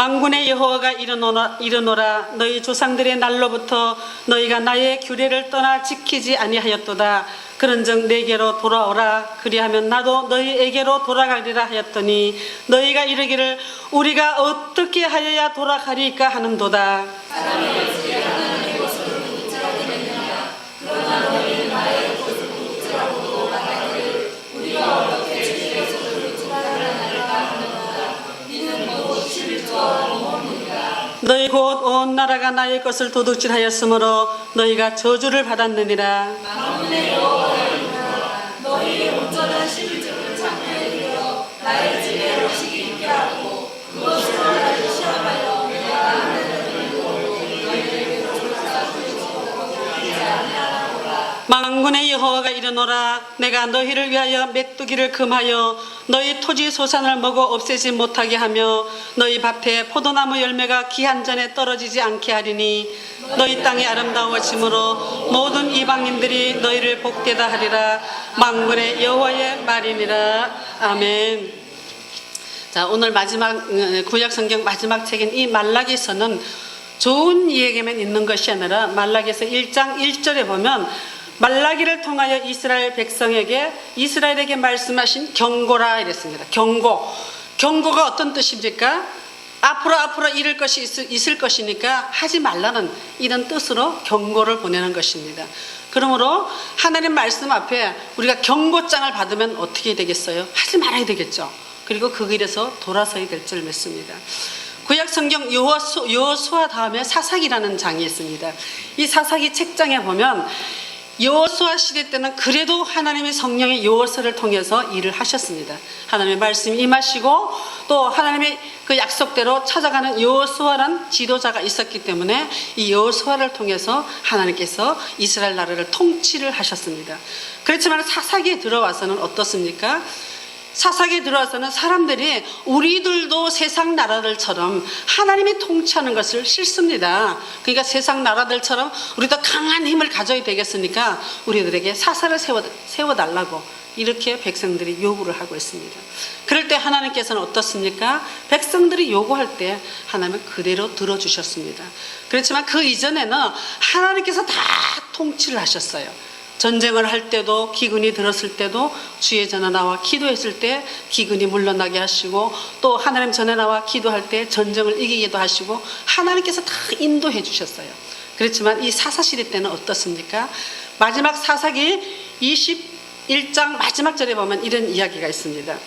만군의 여호와가 이르노라 너희 조상들의 날로부터 너희가 나의 규례를 떠나 지키지 아니하였도다. 그런즉 내게로 돌아오라. 그리하면 나도 너희에게로 돌아가리라 하였더니 너희가 이르기를 우리가 어떻게 하여야 돌아가리까 하는도다. 너희 곧 온 나라가 나의 것을 도둑질하였으므로 너희가 저주를 받았느니라. 너희 온전한 11조를 창고에 들여 나의 집에 음식이 있게 하고 그것을 나를 시험하여 내가 하늘을 너희에게로 하지 아니하노라. 만군의 여호와가 이르노라 내가 너희를 위하여 메뚜기를 금하여 너희 토지 소산을 먹어 없애지 못하게 하며 너희 밭에 포도나무 열매가 기한 전에 떨어지지 않게 하리니 너희 땅이 아름다워짐으로 모든 이방인들이 너희를 복되다 하리라. 만군의 여호와의 말이니라. 아멘. 자, 오늘 마지막 구약 성경 마지막 책인 이 말라기서는 좋은 이야기만 있는 것이 아니라 말라기서 1장 1절에 보면 말라기를 통하여 이스라엘 백성에게 이스라엘에게 말씀하신 경고라 이랬습니다. 경고가 어떤 뜻입니까? 앞으로 이럴 것이 있을 것이니까 하지 말라는 이런 뜻으로 경고를 보내는 것입니다. 그러므로 하나님 말씀 앞에 우리가 경고장을 받으면 어떻게 되겠어요? 하지 말아야 되겠죠. 그리고 그 길에서 돌아서야 될 줄 믿습니다. 구약 성경 여호수아 다음에 사사기라는 장이 있습니다. 이 사사기 책장에 보면 여호수아 시대 때는 그래도 하나님의 성령의 여호수아를 통해서 일을 하셨습니다. 하나님의 말씀이 임하시고 또 하나님의 그 약속대로 찾아가는 여호수아라는 지도자가 있었기 때문에 이 여호수아를 통해서 하나님께서 이스라엘 나라를 통치를 하셨습니다. 그렇지만 사사기에 들어와서는 어떻습니까? 사사기에 들어와서는 사람들이 우리들도 세상 나라들처럼 하나님이 통치하는 것을 싫습니다. 그러니까 세상 나라들처럼 우리도 강한 힘을 가져야 되겠으니까 우리들에게 사사를 세워달라고 이렇게 백성들이 요구를 하고 있습니다. 그럴 때 하나님께서는 어떻습니까? 백성들이 요구할 때 하나님은 그대로 들어주셨습니다. 그렇지만 그 이전에는 하나님께서 다 통치를 하셨어요. 전쟁을 할 때도 기근이 들었을 때도 주의 전에 나와 기도했을 때 기근이 물러나게 하시고 또 하나님 전에 나와 기도할 때 전쟁을 이기기도 하시고 하나님께서 다 인도해 주셨어요. 그렇지만 이 사사시대 때는 어떻습니까? 마지막 사사기 21장 마지막 절에 보면 이런 이야기가 있습니다.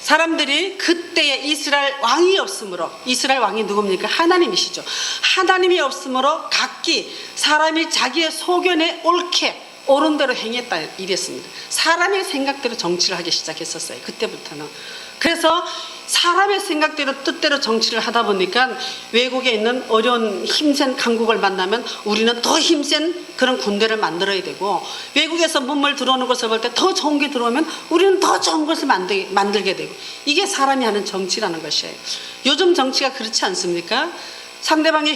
사람들이 그때에 이스라엘 왕이 없으므로, 이스라엘 왕이 누굽니까? 하나님이시죠. 하나님이 없으므로 각기 사람이 자기의 소견에 옳게 옳은 대로 행했다 이랬습니다. 사람의 생각대로 정치를 하기 시작했었어요. 그때부터는. 그래서 사람의 생각대로 뜻대로 정치를 하다 보니까 외국에 있는 어려운 힘센 강국을 만나면 우리는 더 힘센 그런 군대를 만들어야 되고, 외국에서 문물 들어오는 것을 볼 때 더 좋은 게 들어오면 우리는 더 좋은 것을 만들게 되고, 이게 사람이 하는 정치라는 것이에요. 요즘 정치가 그렇지 않습니까? 상대방이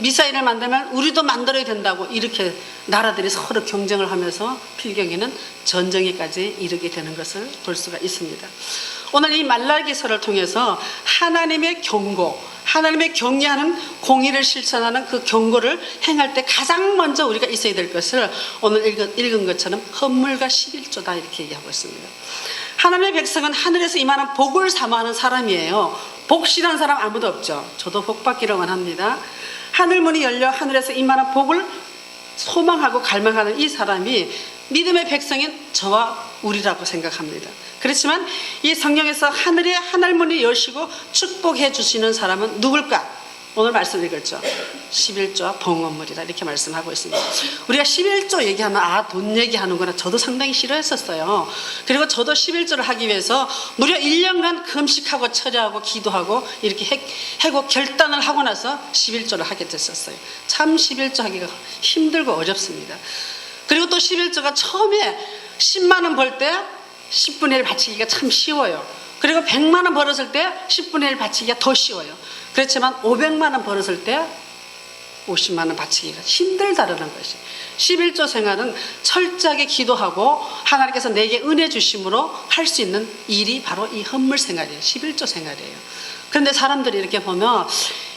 미사일을 만들면 우리도 만들어야 된다고 이렇게 나라들이 서로 경쟁을 하면서 필경에는 전쟁에까지 이르게 되는 것을 볼 수가 있습니다. 오늘 이 말라기서를 통해서 하나님의 경고, 하나님의 경계하는 공의를 실천하는 그 경고를 행할 때 가장 먼저 우리가 있어야 될 것을 오늘 읽은 것처럼 헌물과 11조다 이렇게 얘기하고 있습니다. 하나님의 백성은 하늘에서 임하는 복을 사모하는 사람이에요. 복 싫어하는 사람 아무도 없죠. 저도 복 받기를 원합니다. 하늘 문이 열려 하늘에서 임하는 복을 소망하고 갈망하는 이 사람이 믿음의 백성인 저와 우리라고 생각합니다. 그렇지만 이 성경에서 하늘의 하늘문이 여시고 축복해 주시는 사람은 누굴까? 오늘 말씀 읽었죠. 11조와 봉헌물이다 이렇게 말씀하고 있습니다. 우리가 11조 얘기하면 돈 얘기하는구나, 저도 상당히 싫어했었어요. 그리고 저도 11조를 하기 위해서 무려 1년간 금식하고 철야하고 기도하고 이렇게 하고 결단을 하고 나서 11조를 하게 됐었어요. 참 11조 하기가 힘들고 어렵습니다. 그리고 또 11조가 처음에 10만 원 벌 때 10분의 1 바치기가 참 쉬워요. 그리고 100만 원 벌었을 때 10분의 1 바치기가 더 쉬워요. 그렇지만 500만 원 벌었을 때 50만 원 바치기가 힘들다라는 것이. 11조 생활은 철저하게 기도하고 하나님께서 내게 은혜 주심으로 할 수 있는 일이 바로 이 헌물 생활이에요. 11조 생활이에요. 그런데 사람들이 이렇게 보면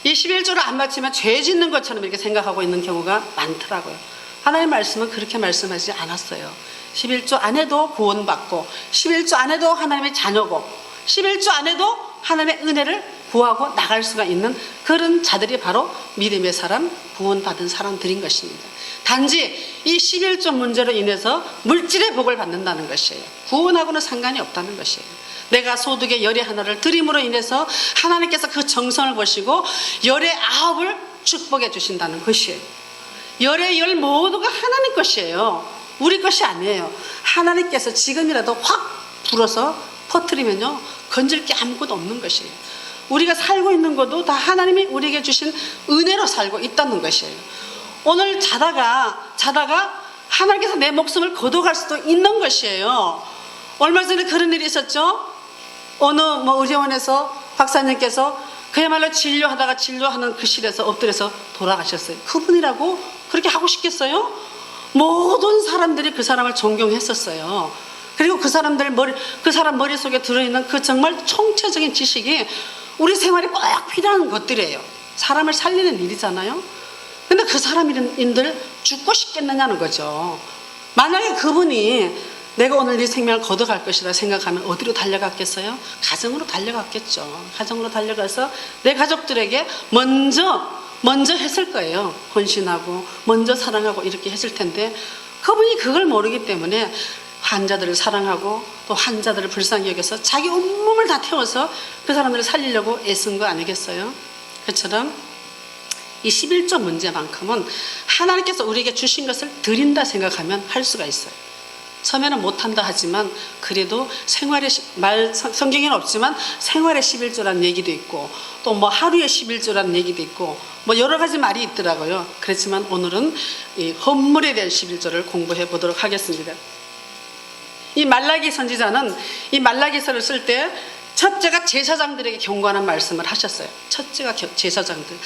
이 11조를 안 바치면 죄 짓는 것처럼 이렇게 생각하고 있는 경우가 많더라고요. 하나님의 말씀은 그렇게 말씀하지 않았어요. 11조 안에도 구원받고 11조 안에도 하나님의 자녀고 11조 안에도 하나님의 은혜를 구하고 나갈 수가 있는 그런 자들이 바로 믿음의 사람, 구원받은 사람들인 것입니다. 단지 이 11조 문제로 인해서 물질의 복을 받는다는 것이에요. 구원하고는 상관이 없다는 것이에요. 내가 소득의 열의 하나를 드림으로 인해서 하나님께서 그 정성을 보시고 열의 9을 축복해 주신다는 것이에요. 열의 열 모두가 하나님 것이에요. 우리 것이 아니에요. 하나님께서 지금이라도 확 불어서 퍼뜨리면요 건질 게 아무것도 없는 것이에요. 우리가 살고 있는 것도 다 하나님이 우리에게 주신 은혜로 살고 있다는 것이에요. 오늘 자다가 하나님께서 내 목숨을 거둬갈 수도 있는 것이에요. 얼마 전에 그런 일이 있었죠. 어느 의료원에서 박사님께서 그야말로 진료하는 그 실에서 엎드려서 돌아가셨어요. 그분이라고 그렇게 하고 싶겠어요? 모든 사람들이 그 사람을 존경했었어요. 그리고 그 사람 머릿속에 들어있는 그 정말 총체적인 지식이 우리 생활에 꼭 필요한 것들이에요. 사람을 살리는 일이잖아요. 근데 그 사람인들 죽고 싶겠느냐는 거죠. 만약에 그분이 내가 오늘 네 생명을 거둬갈 것이라 생각하면 어디로 달려갔겠어요? 가정으로 달려갔겠죠. 가정으로 달려가서 내 가족들에게 먼저 했을 거예요. 헌신하고 먼저 사랑하고 이렇게 했을 텐데 그분이 그걸 모르기 때문에 환자들을 사랑하고 또 환자들을 불쌍히 여겨서 자기 온몸을 다 태워서 그 사람들을 살리려고 애쓴 거 아니겠어요? 그처럼 이 11조 문제만큼은 하나님께서 우리에게 주신 것을 드린다 생각하면 할 수가 있어요. 처음에는 못한다 하지만 그래도 성경에는 없지만 생활의 11조라는 얘기도 있고 또 하루의 11조라는 얘기도 있고 여러 가지 말이 있더라고요. 그렇지만 오늘은 이 헌물에 대한 11조를 공부해 보도록 하겠습니다. 이 말라기 선지자는 이 말라기서를 쓸 때 첫째가 제사장들에게 경고하는 말씀을 하셨어요. 첫째가 제사장들.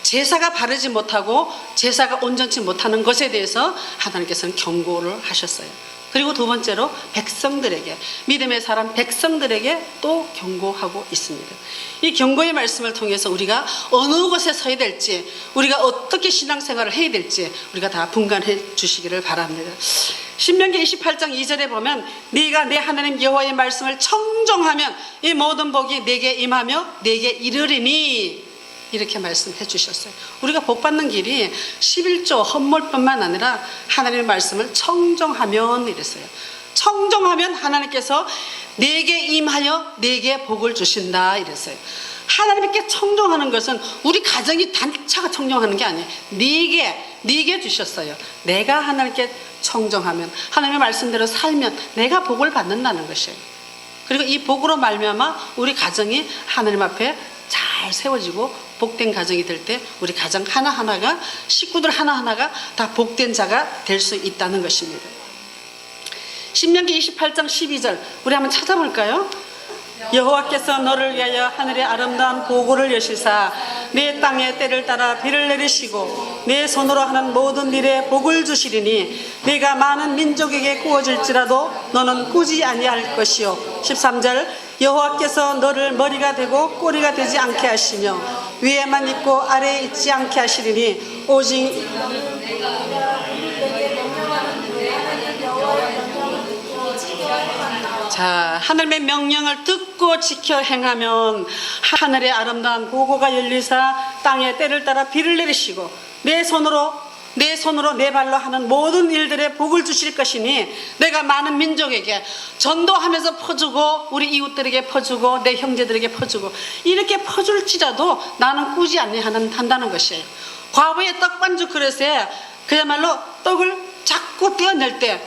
제사가 바르지 못하고 제사가 온전치 못하는 것에 대해서 하나님께서는 경고를 하셨어요. 그리고 두 번째로 백성들에게, 믿음의 사람 백성들에게 또 경고하고 있습니다. 이 경고의 말씀을 통해서 우리가 어느 곳에 서야 될지, 우리가 어떻게 신앙생활을 해야 될지 우리가 다 분간해 주시기를 바랍니다. 신명기 28장 2절에 보면 네가 내 하나님 여호와의 말씀을 청종하면 이 모든 복이 내게 임하며 내게 이르리니, 이렇게 말씀해 주셨어요. 우리가 복 받는 길이 11조 헌물뿐만 아니라 하나님의 말씀을 청종하면 이랬어요. 청종하면 하나님께서 내게 임하여 내게 복을 주신다 이랬어요. 하나님께 청종하는 것은 우리 가정이 단체가 청종하는 게 아니에요. 네게 주셨어요. 내가 하나님께 청종하면, 하나님의 말씀대로 살면 내가 복을 받는다는 것이에요. 그리고 이 복으로 말미암아 우리 가정이 하나님 앞에 잘 세워지고 복된 가정이 될 때 우리 가정 하나하나가, 식구들 하나하나가 다 복된 자가 될 수 있다는 것입니다. 신명기 28장 12절 우리 한번 찾아볼까요? 여호와께서 너를 위하여 하늘의 아름다운 보고를 여시사 내 땅에 때를 따라 비를 내리시고 내 손으로 하는 모든 일에 복을 주시리니 네가 많은 민족에게 구워질지라도 너는 꾸지 아니할 것이요. 13절 여호와께서 너를 머리가 되고 꼬리가 되지 않게 하시며 위에만 있고 아래에 있지 않게 하시리니 오직 자, 하늘의 명령을 듣고 지켜 행하면 하늘의 아름다운 보고가 열리사 땅에 때를 따라 비를 내리시고 내 손으로 내 발로 하는 모든 일들에 복을 주실 것이니 내가 많은 민족에게 전도하면서 퍼주고 우리 이웃들에게 퍼주고 내 형제들에게 퍼주고 이렇게 퍼줄지라도 나는 꾸지 한다는 것이에요. 과부의 떡반죽 그릇에 그야말로 떡을 자꾸 떼어낼 때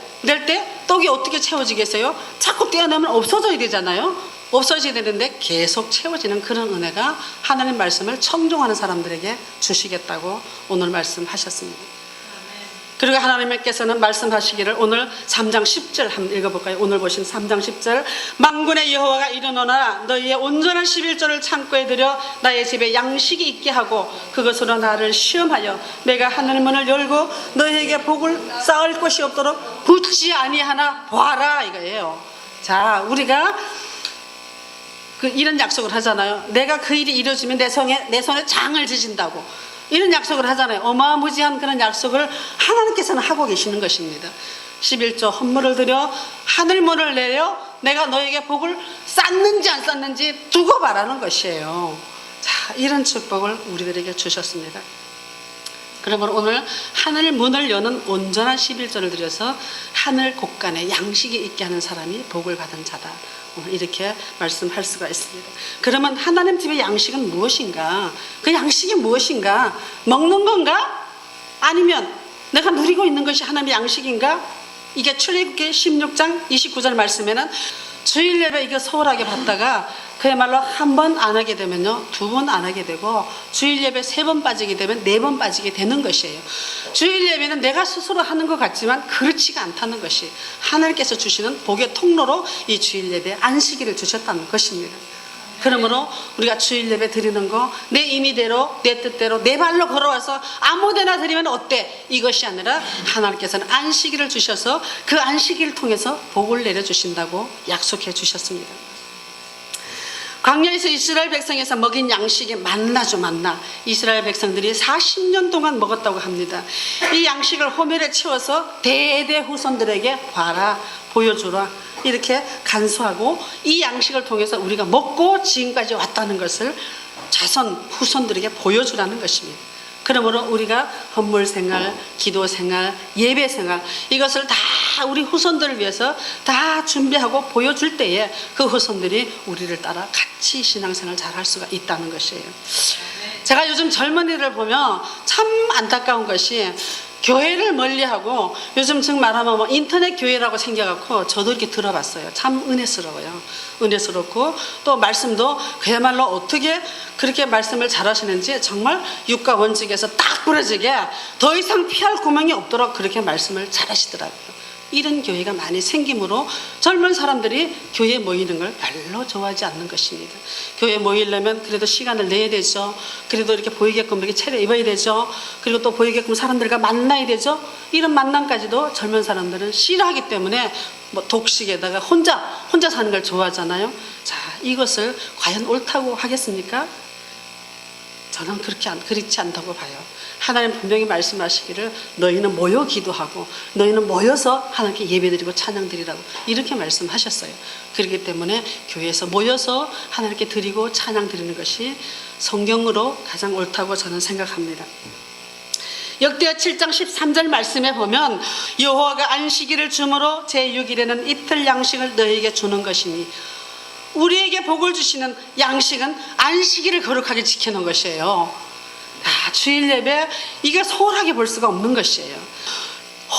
떡이 어떻게 채워지겠어요? 자꾸 떼어내면 없어져야 되잖아요. 없어져야 되는데 계속 채워지는 그런 은혜가 하나님 말씀을 청종하는 사람들에게 주시겠다고 오늘 말씀하셨습니다. 그리고 하나님께서는 말씀하시기를 오늘 3장 10절 한번 읽어볼까요? 오늘 보신 3장 10절 만군의 여호와가 이르노라 너희의 온전한 11조를 창고에 들여 나의 집에 양식이 있게 하고 그것으로 나를 시험하여 내가 하늘 문을 열고 너희에게 복을 쌓을 곳이 없도록 붙지 아니하나 보아라 이거예요. 자, 우리가 이런 약속을 하잖아요. 내가 그 일이 이루어지면 내 손에 장을 지진다고. 이런 약속을 하잖아요. 어마무지한 그런 약속을 하나님께서는 하고 계시는 것입니다. 11조 헌물을 드려 하늘문을 내려 내가 너에게 복을 쌌는지 안 쌌는지 두고 바라는 것이에요. 자, 이런 축복을 우리들에게 주셨습니다. 그러므로 오늘 하늘 문을 여는 온전한 11조를 드려서 하늘 곳간에 양식이 있게 하는 사람이 복을 받은 자다. 오늘 이렇게 말씀할 수가 있습니다. 그러면 하나님 집의 양식은 무엇인가? 그 양식이 무엇인가? 먹는 건가? 아니면 내가 누리고 있는 것이 하나님의 양식인가? 이게 출애굽기 16장 29절 말씀에는 주일 예배 이거 소홀하게 받다가 그야말로 한 번 안 하게 되면요, 두 번 안 하게 되고 주일 예배 3번 빠지게 되면 4번 빠지게 되는 것이에요. 주일 예배는 내가 스스로 하는 것 같지만 그렇지가 않다는 것이 하나님께서 주시는 복의 통로로 이 주일 예배에 안식일을 주셨다는 것입니다. 그러므로 우리가 주일 예배 드리는 거 내 임의대로 내 뜻대로 내 발로 걸어와서 아무데나 드리면 어때? 이것이 아니라 하나님께서는 안식일을 주셔서 그 안식일을 통해서 복을 내려주신다고 약속해 주셨습니다. 광야에서 이스라엘 백성에서 먹인 양식이 만나죠. 만나. 이스라엘 백성들이 40년 동안 먹었다고 합니다. 이 양식을 호멜에 채워서 대대 후손들에게 봐라, 보여주라, 이렇게 간수하고 이 양식을 통해서 우리가 먹고 지금까지 왔다는 것을 자손 후손들에게 보여주라는 것입니다. 그러므로 우리가 헌물 생활, 기도 생활, 예배 생활 이것을 다 우리 후손들을 위해서 다 준비하고 보여줄 때에 그 후손들이 우리를 따라 같이 신앙생활 잘 할 수가 있다는 것이에요. 제가 요즘 젊은이를 보면 참 안타까운 것이 교회를 멀리하고 요즘 즉 말하면 뭐 인터넷 교회라고 생겨갖고 저도 이렇게 들어봤어요. 참 은혜스러워요. 은혜스럽고 또 말씀도 그야말로 어떻게 그렇게 말씀을 잘하시는지 정말 육과 원칙에서 딱 부러지게 더 이상 피할 구멍이 없도록 그렇게 말씀을 잘하시더라고요. 이런 교회가 많이 생기므로 젊은 사람들이 교회에 모이는 걸 별로 좋아하지 않는 것입니다. 교회에 모이려면 그래도 시간을 내야 되죠. 그래도 이렇게 보이게끔 이렇게 차려입어야 되죠. 그리고 또 보이게끔 사람들과 만나야 되죠. 이런 만남까지도 젊은 사람들은 싫어하기 때문에 뭐 독식에다가 혼자 사는 걸 좋아하잖아요. 자, 이것을 과연 옳다고 하겠습니까? 저는 그렇지 않다고 봐요. 하나님 분명히 말씀하시기를 너희는 모여 기도하고 너희는 모여서 하나님께 예배드리고 찬양드리라고 이렇게 말씀하셨어요. 그렇기 때문에 교회에서 모여서 하나님께 드리고 찬양드리는 것이 성경으로 가장 옳다고 저는 생각합니다. 역대하 7장 13절 말씀에 보면 여호와가 안식일을 주므로 제6일에는 이틀 양식을 너희에게 주는 것이니 우리에게 복을 주시는 양식은 안식일을 거룩하게 지키는 것이에요. 주일 예배 이게 소홀하게 볼 수가 없는 것이에요.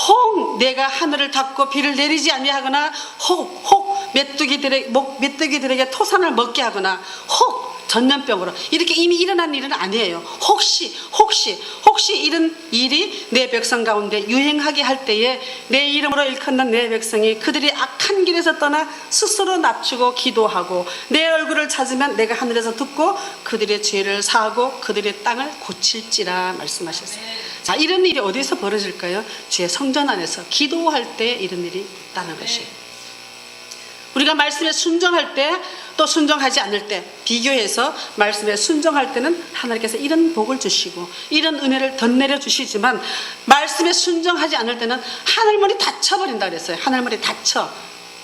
혹 내가 하늘을 닫고 비를 내리지 아니하거나 혹 메뚜기들에게 토산을 먹게 하거나 혹 전염병으로 이렇게 이미 일어난 일은 아니에요. 혹시 이런 일이 내 백성 가운데 유행하게 할 때에 내 이름으로 일컫는 내 백성이 그들이 악한 길에서 떠나 스스로 낮추고 기도하고 내 얼굴을 찾으면 내가 하늘에서 듣고 그들의 죄를 사하고 그들의 땅을 고칠지라 말씀하셨어요. 자, 이런 일이 어디서 벌어질까요? 주의 성전 안에서 기도할 때 이런 일이 있다는 것이에요. 우리가 말씀에 순종할 때 또 순종하지 않을 때 비교해서 말씀에 순종할 때는 하나님께서 이런 복을 주시고 이런 은혜를 덧내려 주시지만 말씀에 순종하지 않을 때는 하늘문이 닫혀버린다 그랬어요. 하늘문이 닫혀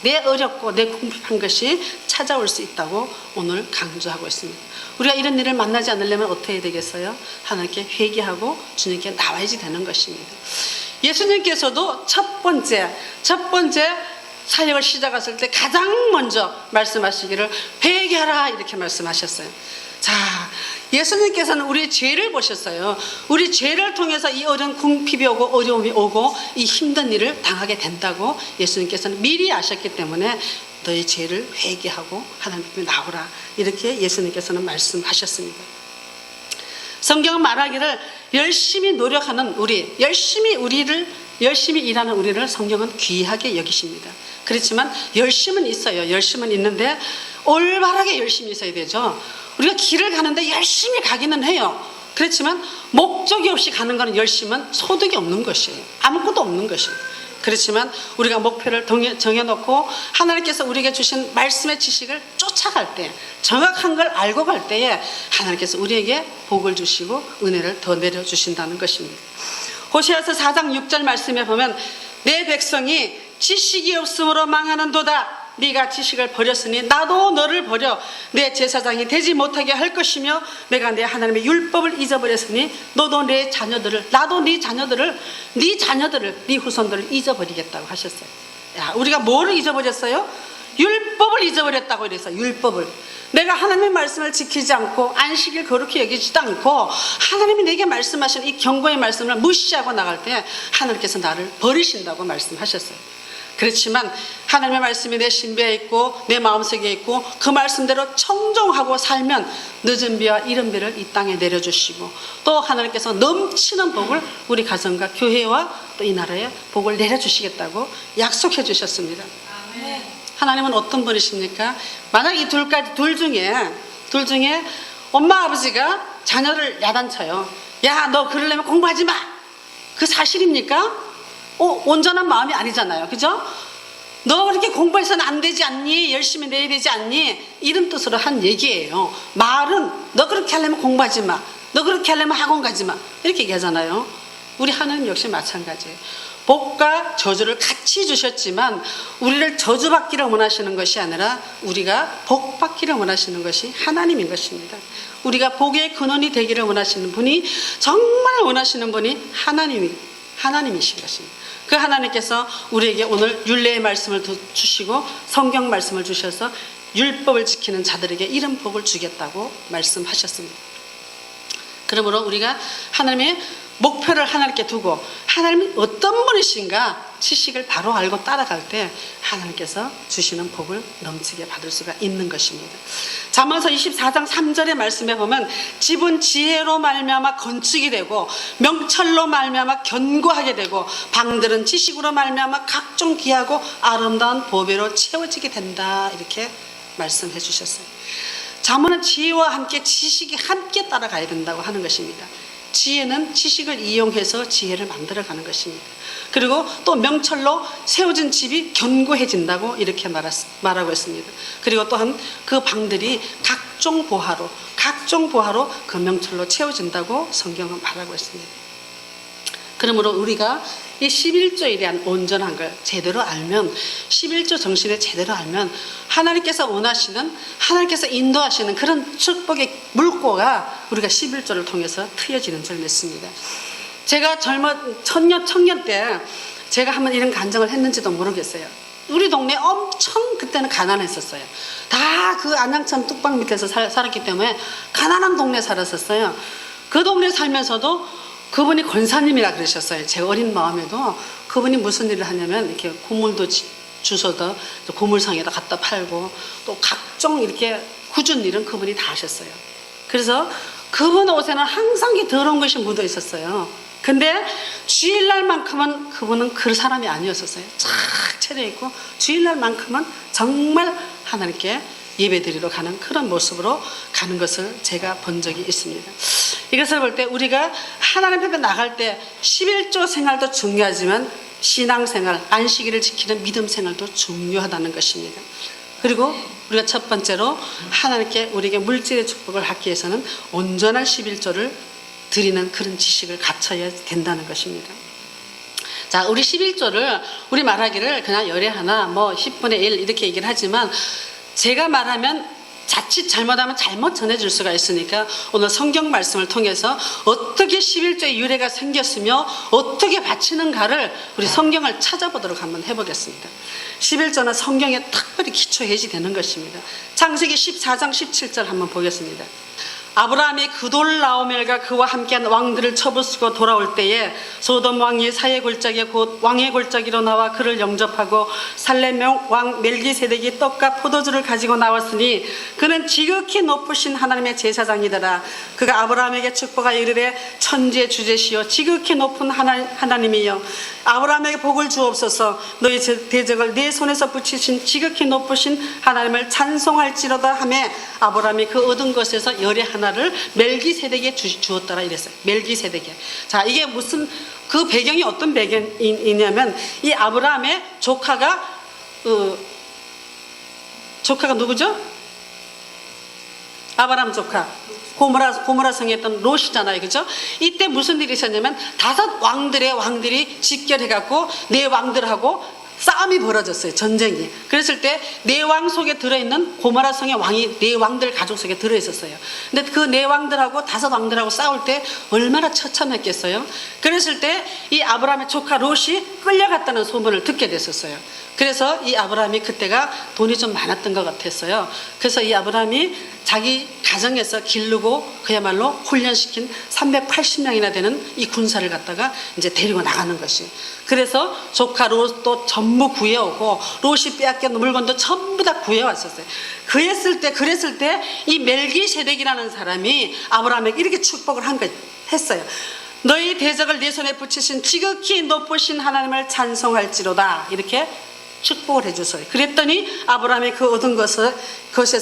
내 어렵고 내 궁핍한 것이 찾아올 수 있다고 오늘 강조하고 있습니다. 우리가 이런 일을 만나지 않으려면 어떻게 해야 되겠어요? 하나님께 회개하고 주님께 나와야지 되는 것입니다. 예수님께서도 첫 번째 사역을 시작하실 때 가장 먼저 말씀하시기를 회개하라 이렇게 말씀하셨어요. 자, 예수님께서는 우리의 죄를 보셨어요. 우리 죄를 통해서 이 어려운 궁핍이 오고 어려움이 오고 이 힘든 일을 당하게 된다고 예수님께서는 미리 아셨기 때문에 너희 죄를 회개하고 하나님께 나오라 이렇게 예수님께서는 말씀하셨습니다. 성경은 말하기를 열심히 노력하는 우리, 열심히 일하는 우리를 성경은 귀하게 여기십니다. 그렇지만 열심은 있어요. 열심은 있는데 올바르게 열심히 있어야 되죠. 우리가 길을 가는데 열심히 가기는 해요. 그렇지만 목적이 없이 가는 거는 열심은 소득이 없는 것이에요. 아무것도 없는 것이에요. 그렇지만 우리가 목표를 정해놓고 하나님께서 우리에게 주신 말씀의 지식을 쫓아갈 때, 정확한 걸 알고 갈 때에 하나님께서 우리에게 복을 주시고 은혜를 더 내려주신다는 것입니다. 호세아서 4장 6절 말씀에 보면 내 백성이 지식이 없으므로 망하는도다. 네가 지식을 버렸으니 나도 너를 버려 내 제사장이 되지 못하게 할 것이며 내가 내 하나님의 율법을 잊어버렸으니 너도 내 자녀들을, 나도 네 자녀들을, 네 후손들을 잊어버리겠다고 하셨어요. 야, 우리가 뭐를 잊어버렸어요? 율법을 잊어버렸다고 이랬어요. 율법을. 내가 하나님의 말씀을 지키지 않고 안식일 거룩히 여기지도 않고 하나님이 내게 말씀하신 이 경고의 말씀을 무시하고 나갈 때 하나님께서 나를 버리신다고 말씀하셨어요. 그렇지만 하나님의 말씀이 내 신비에 있고 내 마음속에 있고 그 말씀대로 청종하고 살면 늦은 비와 이른 비를 이 땅에 내려주시고 또 하나님께서 넘치는 복을 우리 가정과 교회와 또 이 나라에 복을 내려주시겠다고 약속해 주셨습니다. 아멘. 하나님은 어떤 분이십니까? 만약 이 둘 중에 엄마 아버지가 자녀를 야단쳐요. 야, 너 그러려면 공부하지 마. 그 사실입니까? 온전한 마음이 아니잖아요. 그죠? 너 그렇게 공부해서는 안 되지 않니? 열심히 내야 되지 않니? 이런 뜻으로 한 얘기예요. 말은 너 그렇게 하려면 공부하지 마. 너 그렇게 하려면 학원 가지 마. 이렇게 얘기하잖아요. 우리 하나님 역시 마찬가지예요. 복과 저주를 같이 주셨지만 우리를 저주받기를 원하시는 것이 아니라 우리가 복받기를 원하시는 것이 하나님인 것입니다. 우리가 복의 근원이 되기를 원하시는 분이, 정말 원하시는 분이 하나님이신 것입니다. 그 하나님께서 우리에게 오늘 율례의 말씀을 주시고 성경 말씀을 주셔서 율법을 지키는 자들에게 이런 복을 주겠다고 말씀하셨습니다. 그러므로 우리가 하나님의 목표를 하나님께 두고 하나님이 어떤 분이신가 지식을 바로 알고 따라갈 때 하나님께서 주시는 복을 넘치게 받을 수가 있는 것입니다. 잠언서 24장 3절의 말씀에 보면 집은 지혜로 말미암아 건축이 되고 명철로 말미암아 견고하게 되고 방들은 지식으로 말미암아 각종 귀하고 아름다운 보배로 채워지게 된다, 이렇게 말씀해 주셨어요. 잠언은 지혜와 함께 지식이 함께 따라가야 된다고 하는 것입니다. 지혜는 지식을 이용해서 지혜를 만들어가는 것입니다. 그리고 또 명철로 세워진 집이 견고해진다고 이렇게 말하고 있습니다. 그리고 또한 그 방들이 각종 보화로 그 명철로 채워진다고 성경은 말하고 있습니다. 그러므로 우리가 이 11조에 대한 온전한 걸 제대로 알면, 11조 정신을 제대로 알면 하나님께서 원하시는, 하나님께서 인도하시는 그런 축복의 물꼬가 우리가 11조를 통해서 트여지는 줄 믿습니다. 제가 청년 때 제가 한번 이런 간증을 했는지도 모르겠어요. 우리 동네 엄청 그때는 가난했었어요. 다 그 안양천 뚝방 밑에서 살았기 때문에 가난한 동네에 살았었어요. 그 동네 살면서도 그분이 권사님이라 그러셨어요. 제 어린 마음에도 그분이 무슨 일을 하냐면 이렇게 고물도 주셔서 고물상에다 갖다 팔고 또 각종 이렇게 굳은 일은 그분이 다 하셨어요. 그래서 그분 옷에는 항상 더러운 것이 묻어 있었어요. 근데 주일날만큼은 그분은 그 사람이 아니었었어요. 착 차려입고 주일날만큼은 정말 하나님께 예배드리러 가는 그런 모습으로 가는 것을 제가 본 적이 있습니다. 이것을 볼 때 우리가 하나님 앞에 나갈 때 11조 생활도 중요하지만 신앙생활, 안식일을 지키는 믿음 생활도 중요하다는 것입니다. 그리고 우리가 첫 번째로 하나님께 우리에게 물질의 축복을 받기 위해서는 온전한 11조를 드리는 그런 지식을 갖춰야 된다는 것입니다. 자, 우리 11조를 우리 말하기를 그냥 열에 하나 뭐 10분의 1 이렇게 얘기를 하지만 제가 말하면 자칫 잘못하면 잘못 전해질 수가 있으니까 오늘 성경 말씀을 통해서 어떻게 11조의 유래가 생겼으며 어떻게 바치는가를 우리 성경을 찾아보도록 한번 해보겠습니다. 11조는 성경에 특별히 기초해지 되는 것입니다. 창세기 14장 17절 한번 보겠습니다. 아브라함이 그돌라오멜과 그와 함께한 왕들을 쳐부수고 돌아올 때에 소돔 왕이 사의 골짜기에 곧 왕의 골짜기로 나와 그를 영접하고 살렘 왕 멜기세덱이 떡과 포도주를 가지고 나왔으니 그는 지극히 높으신 하나님의 제사장이더라. 그가 아브라함에게 축복하여 이르되 천지의 주제시여 지극히 높은 하나님이여 아브라함에게 복을 주옵소서. 너희 대적을 내 손에서 붙이신 지극히 높으신 하나님을 찬송할지로다 하며 아브라함이 그 얻은 것에서 열의 하나를 멜기세덱에 주었더라 이랬어요. 멜기세덱에. 자, 이게 무슨 그 배경이 어떤 배경이냐면 이 아브라함의 조카가 누구죠? 아브라함 조카 고모라 성에 있던 롯이잖아요, 그죠? 이때 무슨 일이 있었냐면 5 왕들이 집결해갖고 4 왕들하고 싸움이 벌어졌어요. 전쟁이. 그랬을 때 4왕 속에 들어있는 고모라 성의 왕이 4왕들 가족 속에 들어있었어요. 근데 그 4왕들하고 5 왕들하고 싸울 때 얼마나 처참했겠어요. 그랬을 때 이 아브라함의 조카 롯이 끌려갔다는 소문을 듣게 됐었어요. 그래서 이 아브라함이 그때가 돈이 좀 많았던 것 같았어요. 그래서 이 아브라함이 자기 가정에서 기르고 그야말로 훈련시킨 380명이나 되는 이 군사를 갖다가 이제 데리고 나가는 것이. 그래서 조카 롯도 전부 구해오고 롯이 빼앗긴 물건도 전부 다 구해왔었어요. 그랬을 때 이 멜기세덱이라는 사람이 아브라함에게 이렇게 축복을 했어요. 너희 대적을 네 손에 붙이신 지극히 높으신 하나님을 찬송할지로다. 이렇게 축복을 해줬어요. 그랬더니 아브라함이 그 얻은 것에서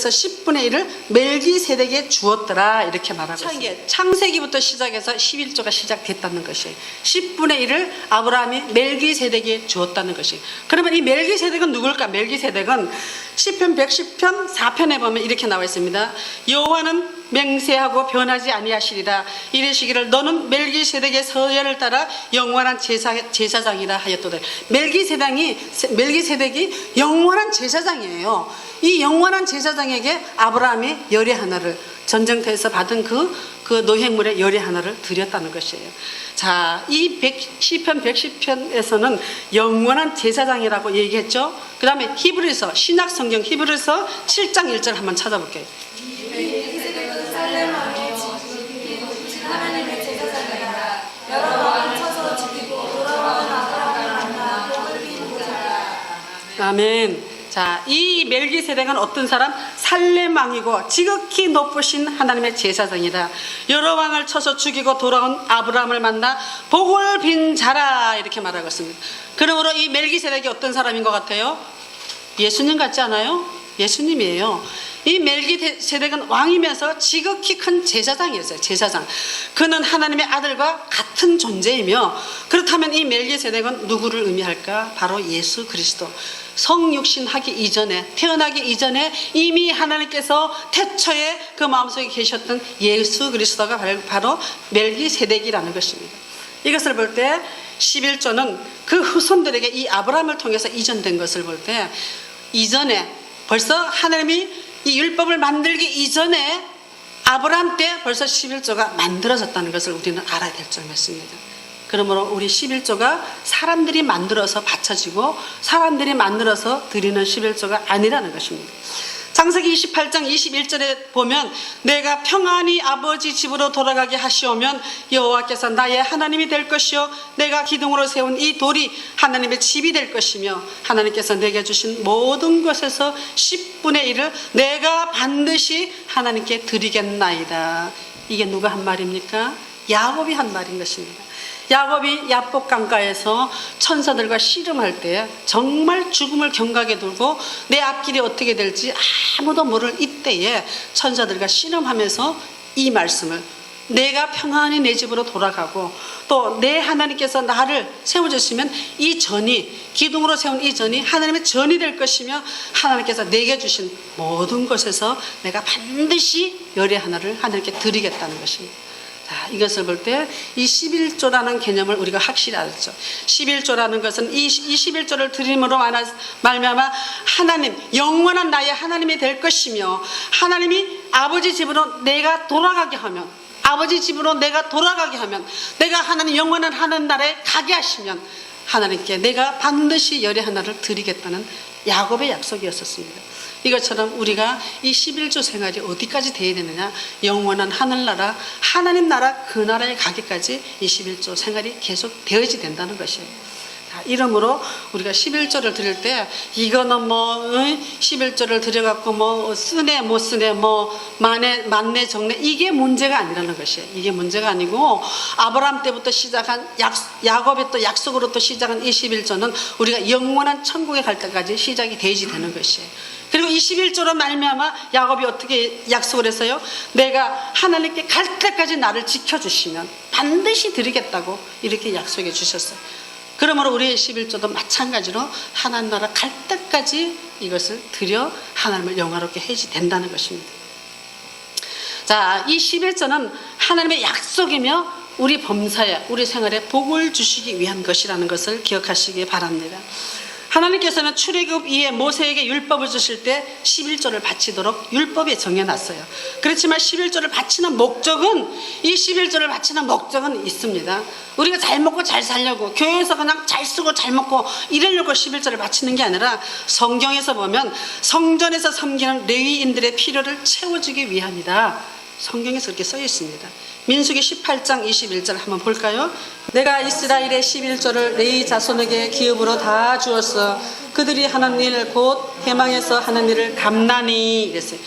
10분의 1을 멜기세덱에 주었더라. 이렇게 말하고 있어요. 창세기부터 시작해서 11조가 시작됐다는 것이에요. 10분의 1을 아브라함이 멜기세덱에 주었다는 것이에요. 그러면 이 멜기세덱은 누굴까? 멜기세덱은 시편 110편 4편에 보면 이렇게 나와 있습니다. 여호와는 맹세하고 변하지 아니하시리라. 이르시기를 너는 멜기세덱의 서열을 따라 영원한 제사장이라 하였도다. 멜기세덱이 영원한 제사장이에요. 이 영원한 제사장에게 아브라함이 열의 하나를 전쟁터에서 받은 그 노획물의 열의 하나를 드렸다는 것이에요. 자, 이 시편 110편에서는 영원한 제사장이라고 얘기했죠. 그 다음에 히브리서 신약성경 히브리서 7장 1절 한번 찾아볼게요. 멜기세덱은 살렘 왕의 집이 높으신 하나님의 제사장이라. 여러 왕을 쳐서 죽이고 돌아온 아브라함을 만나 복을 빈 자라. 아멘. 자, 이 멜기세덱은 어떤 사람? 살렘 왕이고 지극히 높으신 하나님의 제사장이다. 여러 왕을 쳐서 죽이고 돌아온 아브라함을 만나 복을 빈 자라. 이렇게 말하고 있습니다. 그러므로 이 멜기세덱이 어떤 사람인 것 같아요? 예수님 같지 않아요? 예수님이에요. 이 멜기세덱은 왕이면서 지극히 큰 제사장이었어요. 제사장. 그는 하나님의 아들과 같은 존재이며, 그렇다면 이 멜기세덱은 누구를 의미할까? 바로 예수 그리스도. 성육신하기 이전에, 태어나기 이전에 이미 하나님께서 태초에 그 마음속에 계셨던 예수 그리스도가 바로 멜기세덱이라는 것입니다. 이것을 볼 때 11조는 그 후손들에게 이 아브라함을 통해서 이전된 것을 볼 때, 이전에 벌써 하나님이 이 율법을 만들기 이전에 아브라함 때 벌써 11조가 만들어졌다는 것을 우리는 알아야 될 점이었습니다. 그러므로 우리 11조가 사람들이 만들어서 바쳐지고 사람들이 만들어서 드리는 11조가 아니라는 것입니다. 창세기 28장 21절에 보면 내가 평안히 아버지 집으로 돌아가게 하시오면 여호와께서 나의 하나님이 될 것이요 내가 기둥으로 세운 이 돌이 하나님의 집이 될 것이며 하나님께서 내게 주신 모든 것에서 10분의 1을 내가 반드시 하나님께 드리겠나이다. 이게 누가 한 말입니까? 야곱이 한 말인 것입니다. 야곱이 야복 강가에서 천사들과 씨름할 때 정말 죽음을 경각에 두고 내 앞길이 어떻게 될지 아무도 모를 이때에 천사들과 씨름하면서 이 말씀을, 내가 평안히 내 집으로 돌아가고 또 내 하나님께서 나를 세워주시면 이 전이, 기둥으로 세운 이 전이 하나님의 전이 될 것이며 하나님께서 내게 주신 모든 것에서 내가 반드시 열의 하나를 하나님께 드리겠다는 것입니다. 자, 이것을 볼 때 이 11조라는 개념을 우리가 확실히 알았죠. 11조라는 것은 이 11조를 드림으로 말미암아 하나님, 영원한 나의 하나님이 될 것이며 하나님이 아버지 집으로 내가 돌아가게 하면, 내가 하나님 영원한 하는 나라에 가게 하시면 하나님께 내가 반드시 열의 하나를 드리겠다는 야곱의 약속이었었습니다. 이것처럼 우리가 이 11조 생활이 어디까지 되어야 되느냐? 영원한 하늘나라, 하나님 나라, 그 나라에 가기까지 이 11조 생활이 계속 되어야지 된다는 것이에요. 자, 이러므로 우리가 11조를 드릴 때 이거는 뭐 11조를 드려갖고 뭐 쓰네 못 쓰네 뭐 만내 정내 이게 문제가 아니라는 것이에요. 이게 문제가 아니고 아브라함 때부터 시작한 야곱의 또 약속으로 또 시작한 이 11조는 우리가 영원한 천국에 갈 때까지 시작이 되는 것이에요. 그리고 이 11조로 말미암아 야곱이 어떻게 약속을 했어요? 내가 하나님께 갈 때까지 나를 지켜주시면 반드시 드리겠다고 이렇게 약속해 주셨어요. 그러므로 우리의 11조도 마찬가지로 하나님 나라 갈 때까지 이것을 드려 하나님을 영화롭게 해야지 된다는 것입니다. 자, 이 11조는 하나님의 약속이며 우리 범사에 우리 생활에 복을 주시기 위한 것이라는 것을 기억하시기 바랍니다. 하나님께서는 출애굽 이후에 모세에게 율법을 주실 때 11조를 바치도록 율법에 정해놨어요. 그렇지만 11조를 바치는 목적은 이 11조를 바치는 목적은 있습니다. 우리가 잘 먹고 잘 살려고 교회에서 그냥 잘 쓰고 잘 먹고 이러려고 11조를 바치는 게 아니라 성경에서 보면 성전에서 섬기는 레위인들의 필요를 채워주기 위함이다. 성경에서 그렇게 써 있습니다. 민수기 18장 21절 한번 볼까요? 내가 이스라엘의 11조를 레위 자손에게 기업으로 다 주었어. 그들이 하는 일 곧 해망에서 하는 일을 감나니 이랬어요.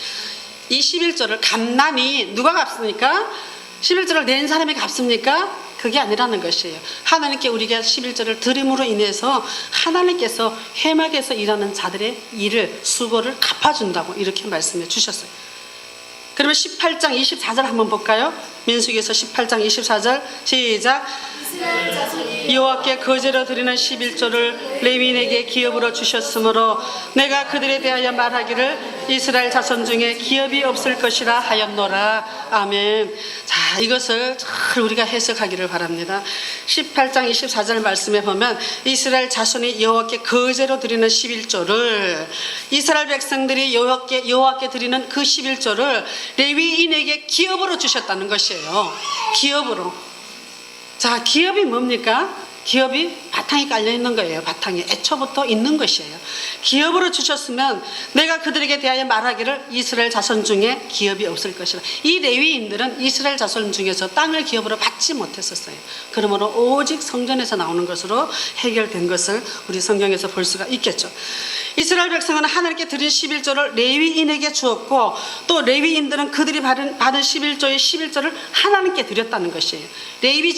이 11조를 감나니 누가 갚습니까? 11조를 낸 사람이 갚습니까? 그게 아니라는 것이에요. 하나님께 우리가 11조를 드림으로 인해서 하나님께서 해막에서 일하는 자들의 일을 수고를 갚아준다고 이렇게 말씀해 주셨어요. 그러면 18장 24절 한번 볼까요? 민수기에서 18장 24절 시작. 이스라엘 자손이 여호와께 거제로 드리는 11조를 레위인에게 기업으로 주셨으므로 내가 그들에 대하여 말하기를 이스라엘 자손 중에 기업이 없을 것이라 하였노라. 아멘. 자, 이것을 잘 우리가 해석하기를 바랍니다. 18장 24절 말씀에 보면 이스라엘 자손이 여호와께 거제로 드리는 11조를 이스라엘 백성들이 여호와께 드리는 그 11조를 레위인에게 기업으로 주셨다는 것이에요. 기업으로. 자, 기업이 뭡니까? 기업이 바탕이 깔려 있는 거예요. 바탕에 애초부터 있는 것이에요. 기업으로 주셨으면 내가 그들에게 대하여 말하기를 이스라엘 자손 중에 기업이 없을 것이라. 이 레위인들은 이스라엘 자손 중에서 땅을 기업으로 받지 못했었어요. 그러므로 오직 성전에서 나오는 것으로 해결된 것을 우리 성경에서 볼 수가 있겠죠. 이스라엘 백성은 하나님께 드린 11조를 레위인에게 주었고 또 레위인들은 그들이 받은 11조의 11조를 하나님께 드렸다는 것이에요. 레위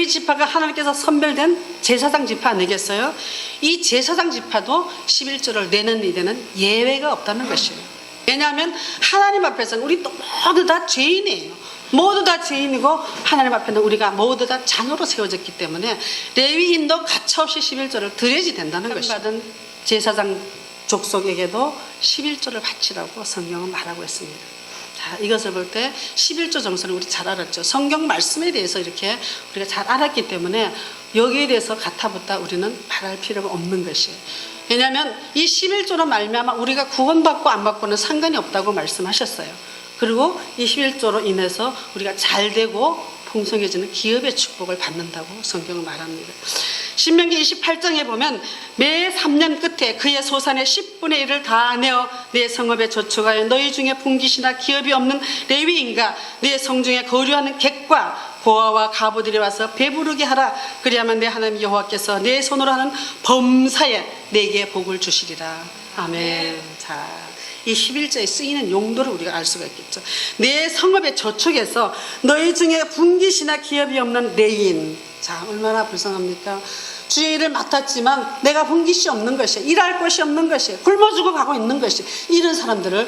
지파가 하나님께서 선별된 제사장 지파 아니겠어요? 이 제사장 지파도 11조를 내는 일에는 예외가 없다는 것이에요. 왜냐하면 하나님 앞에서는 우리 모두 다 죄인이에요. 모두 다 죄인이고 하나님 앞에는 우리가 모두 다 자녀로 세워졌기 때문에 레위인도 가차없이 11조를 드려야지 된다는 것이에요. 받은 제사장 족속에게도 11조를 바치라고 성경은 말하고 있습니다. 자, 이것을 볼 때 11조 정서를 우리 잘 알았죠. 성경 말씀에 대해서 이렇게 우리가 잘 알았기 때문에 여기에 대해서 가타부타 우리는 말할 필요가 없는 것이에요. 왜냐하면 이 11조로 말미암아 우리가 구원받고 안 받고는 상관이 없다고 말씀하셨어요. 그리고 이 11조로 인해서 우리가 잘되고 풍성해지는 기업의 축복을 받는다고 성경은 말합니다. 신명기 28장에 보면 매 3년 끝에 그의 소산의 10분의 1을 다 내어 내 성읍에 저축하여 너희 중에 분깃이나 기업이 없는 레위인과 내 성중에 거류하는 객과 고아와 가부들이 와서 배부르게 하라. 그리하면 내 하나님 여호와께서 내 손으로 하는 범사에 내게 복을 주시리라. 아멘. 자, 이 11조에 쓰이는 용도를 우리가 알 수가 있겠죠. 내 성읍에 저축해서 너희 중에 분깃이나 기업이 없는 레위인. 자, 얼마나 불쌍합니까? 주의 일을 맡았지만 내가 분깃이 없는 것이에요. 일할 곳이 없는 것이에요. 굶어 죽어 가고 있는 것이에요. 이런 사람들을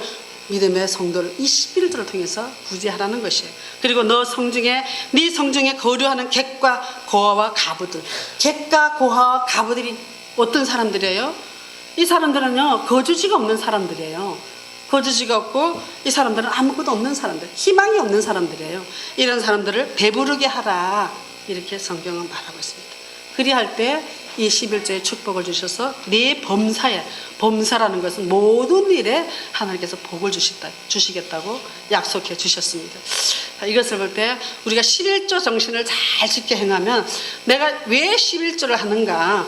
믿음의 성도를 이 11조를 통해서 구제하라는 것이에요. 그리고 너 성중에 네 성중에 거류하는 객과 고아와 가부들. 객과 고아와 가부들이 어떤 사람들이에요? 이 사람들은요 거주지가 없는 사람들이에요. 거주지가 없고 이 사람들은 아무것도 없는 사람들, 희망이 없는 사람들이에요. 이런 사람들을 배부르게 하라 이렇게 성경은 말하고 있습니다. 그리할 때 이 11조의 축복을 주셔서 네 범사에, 범사라는 것은 모든 일에 하나님께서 복을 주시겠다고 약속해 주셨습니다. 이것을 볼 때 우리가 11조 정신을 잘 지켜 행하면 내가 왜 11조를 하는가,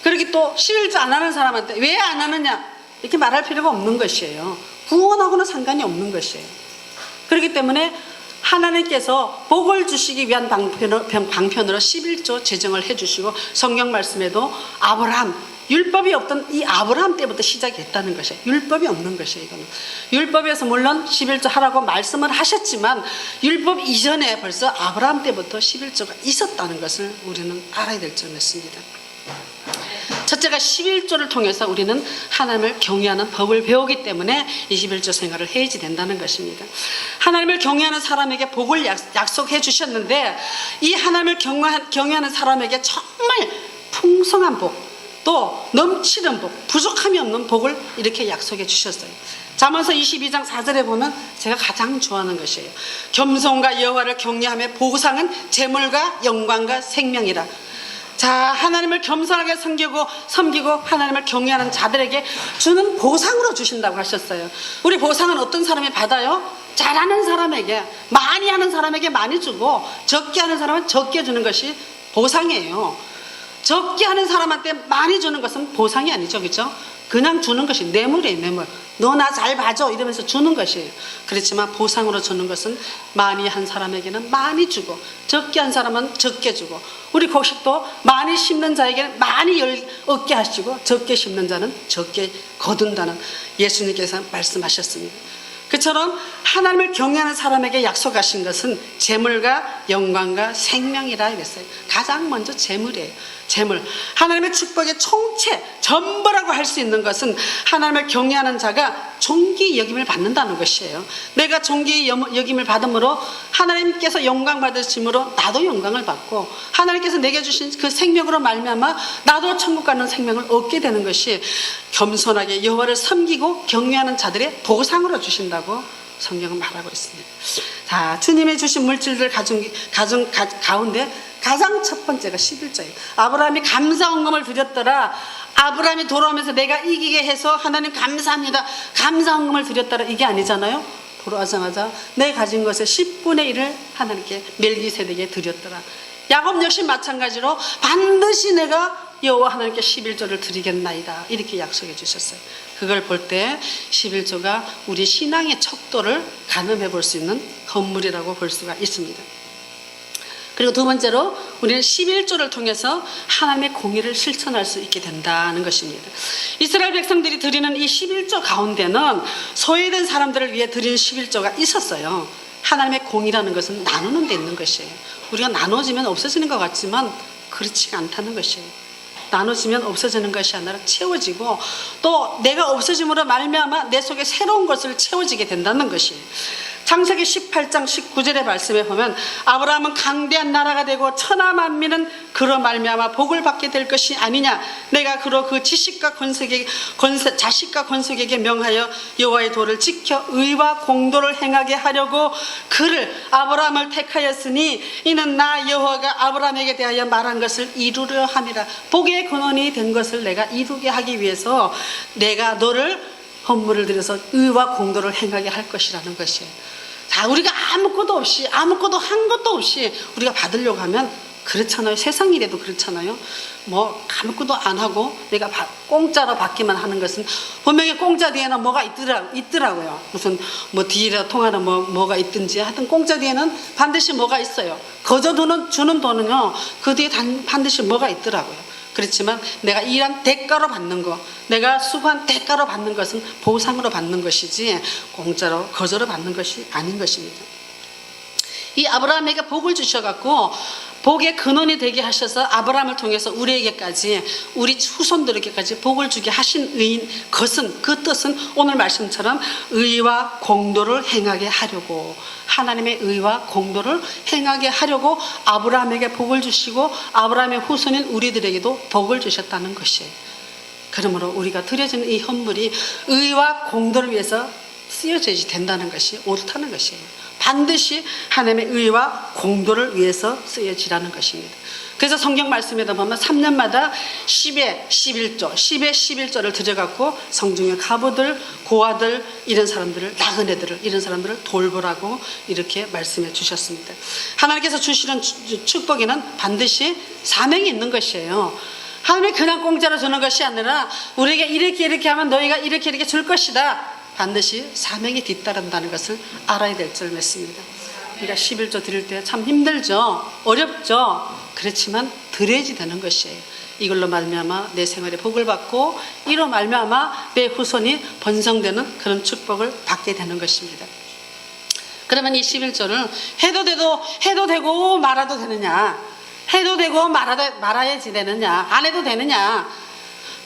그렇게 또 11조 안 하는 사람한테 왜 안 하느냐 이렇게 말할 필요가 없는 것이에요. 구원하고는 상관이 없는 것이에요. 그렇기 때문에 하나님께서 복을 주시기 위한 방편으로 11조 제정을 해주시고 성경 말씀에도 아브라함, 율법이 없던 이 아브라함 때부터 시작이 됐다는 것이에요. 율법이 없는 것이에요. 이거는 율법에서 물론 11조 하라고 말씀을 하셨지만 율법 이전에 벌써 아브라함 때부터 11조가 있었다는 것을 우리는 알아야 될 점이었습니다. 첫째가 11조를 통해서 우리는 하나님을 경외하는 법을 배우기 때문에 21조 생활을 해야지 된다는 것입니다. 하나님을 경외하는 사람에게 복을 약속해 주셨는데 이 하나님을 경외하는 사람에게 정말 풍성한 복, 또 넘치는 복, 부족함이 없는 복을 이렇게 약속해 주셨어요. 잠언서 22장 4절에 보면 제가 가장 좋아하는 것이에요. 겸손과 여호와를 경외하며 보상은 재물과 영광과 생명이라. 자, 하나님을 겸손하게 섬기고 하나님을 경외하는 자들에게 주는 보상으로 주신다고 하셨어요. 우리 보상은 어떤 사람이 받아요? 잘하는 사람에게, 많이 하는 사람에게 많이 주고 적게 하는 사람은 적게 주는 것이 보상이에요. 적게 하는 사람한테 많이 주는 것은 보상이 아니죠, 그렇죠? 그냥 주는 것이 뇌물이에요, 뇌물. 너 나 잘 봐줘 이러면서 주는 것이에요. 그렇지만 보상으로 주는 것은 많이 한 사람에게는 많이 주고 적게 한 사람은 적게 주고, 우리 곡식도 많이 심는 자에게는 많이 얻게 하시고 적게 심는 자는 적게 거둔다는 예수님께서 말씀하셨습니다. 그처럼 하나님을 경외하는 사람에게 약속하신 것은 재물과 영광과 생명이라 이랬어요. 가장 먼저 재물이에요. 재물. 하나님의 축복의 총체, 전부라고 할 수 있는 것은 하나님을 경외하는 자가 존귀 여김을 받는다는 것이에요. 내가 존귀 여김을 받음으로 하나님께서 영광 받으심으로 나도 영광을 받고, 하나님께서 내게 주신 그 생명으로 말미암아 나도 천국 가는 생명을 얻게 되는 것이 겸손하게 여호와를 섬기고 경외하는 자들의 보상으로 주신다고 성경은 말하고 있습니다. 자, 주님이 주신 물질들 가운데 가장 첫 번째가 11조예요. 아브라함이 감사헌금을 드렸더라. 아브라함이 돌아오면서 내가 이기게 해서 하나님 감사합니다, 감사헌금을 드렸더라, 이게 아니잖아요. 돌아오자마자 내 가진 것의 10분의 1을 하나님께 멜기세덱에게 드렸더라. 야곱 역시 마찬가지로 반드시 내가 여호와 하나님께 11조를 드리겠나이다, 이렇게 약속해 주셨어요. 그걸 볼 때 11조가 우리 신앙의 척도를 가늠해 볼 수 있는 건물이라고 볼 수가 있습니다. 그리고 두 번째로 우리는 11조를 통해서 하나님의 공의를 실천할 수 있게 된다는 것입니다. 이스라엘 백성들이 드리는 이 11조 가운데는 소외된 사람들을 위해 드리는 11조가 있었어요. 하나님의 공의라는 것은 나누는 데 있는 것이에요. 우리가 나눠지면 없어지는 것 같지만 그렇지가 않다는 것이에요. 나눠지면 없어지는 것이 아니라 채워지고, 또 내가 없어짐으로 말미암아 내 속에 새로운 것을 채워지게 된다는 것이에요. 창세기 18장 19절의 말씀에 보면 아브라함은 강대한 나라가 되고 천하 만민은 그로 말미암아 복을 받게 될 것이 아니냐, 내가 그로 그 자식과 권속에게 명하여 여호와의 도를 지켜 의와 공도를 행하게 하려고 그를 아브라함을 택하였으니 이는 나 여호와가 아브라함에게 대하여 말한 것을 이루려 함이라. 복의 근원이 된 것을 내가 이루게 하기 위해서 내가 너를 헌물을 들여서 의와 공도를 행하게 할 것이라는 것이에요. 자, 우리가 아무것도 한 것도 없이 우리가 받으려고 하면 그렇잖아요. 세상 일에도 그렇잖아요. 뭐 아무것도 안 하고 내가 공짜로 받기만 하는 것은 분명히 공짜 뒤에는 뭐가 있더라고요. 무슨 뭐 뒤에 통하는 뭐가 있든지 하여튼 공짜 뒤에는 반드시 뭐가 있어요. 거저 주는 돈은요, 그 뒤에 반드시 뭐가 있더라고요. 그렇지만 내가 일한 대가로 받는 거, 내가 수고한 대가로 받는 것은 보상으로 받는 것이지 공짜로 거저로 받는 것이 아닌 것입니다. 이 아브라함에게 복을 주셔갖고 복의 근원이 되게 하셔서 아브라함을 통해서 우리에게까지, 우리 후손들에게까지 복을 주게 하신 그 뜻은 오늘 말씀처럼 의와 공도를 행하게 하려고, 하나님의 의와 공도를 행하게 하려고 아브라함에게 복을 주시고 아브라함의 후손인 우리들에게도 복을 주셨다는 것이에요. 그러므로 우리가 드려지는 이 헌물이 의와 공도를 위해서 쓰여져야 된다는 것이 옳다는 것이에요. 반드시 하나님의 의와 공도를 위해서 쓰여지라는 것입니다. 그래서 성경 말씀에도 보면 3년마다 10의 11조, 10의 11조를 들여갖고 성중의 가부들, 고아들, 이런 사람들을, 나그네들을, 이런 사람들을 돌보라고 이렇게 말씀해 주셨습니다. 하나님께서 주시는 축복에는 반드시 사명이 있는 것이에요. 하나님이 그냥 공짜로 주는 것이 아니라 우리에게 이렇게 하면 너희가 이렇게 줄 것이다. 반드시 사명이 뒤따른다는 것을 알아야 될 줄 믿습니다. 우리가 11조 드릴 때 참 힘들죠. 어렵죠. 그렇지만 드려야지 되는 것이에요. 이걸로 말미암아 내 생활에 복을 받고 이로 말미암아 내 후손이 번성되는 그런 축복을 받게 되는 것입니다. 그러면 이 11조를 해도 되고 말아도 되느냐? 해도 되고 말아야지 되느냐? 안 해도 되느냐?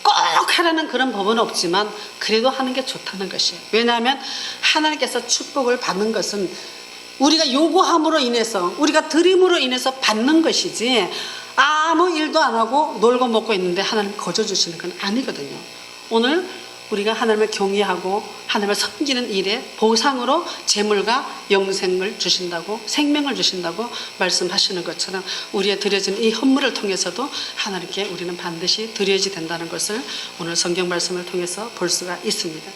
꼭 하라는 그런 법은 없지만 그래도 하는 게 좋다는 것이에요. 왜냐하면 하나님께서 축복을 받는 것은 우리가 요구함으로 인해서, 우리가 드림으로 인해서 받는 것이지 아무 일도 안 하고 놀고 먹고 있는데 하나님 거저 주시는 건 아니거든요. 오늘 우리가 하나님을 경외하고 하나님을 섬기는 일에 보상으로 재물과 영생을 주신다고, 생명을 주신다고 말씀하시는 것처럼 우리의 드려진 이 헌물을 통해서도 하나님께 우리는 반드시 드려야지 된다는 것을 오늘 성경 말씀을 통해서 볼 수가 있습니다.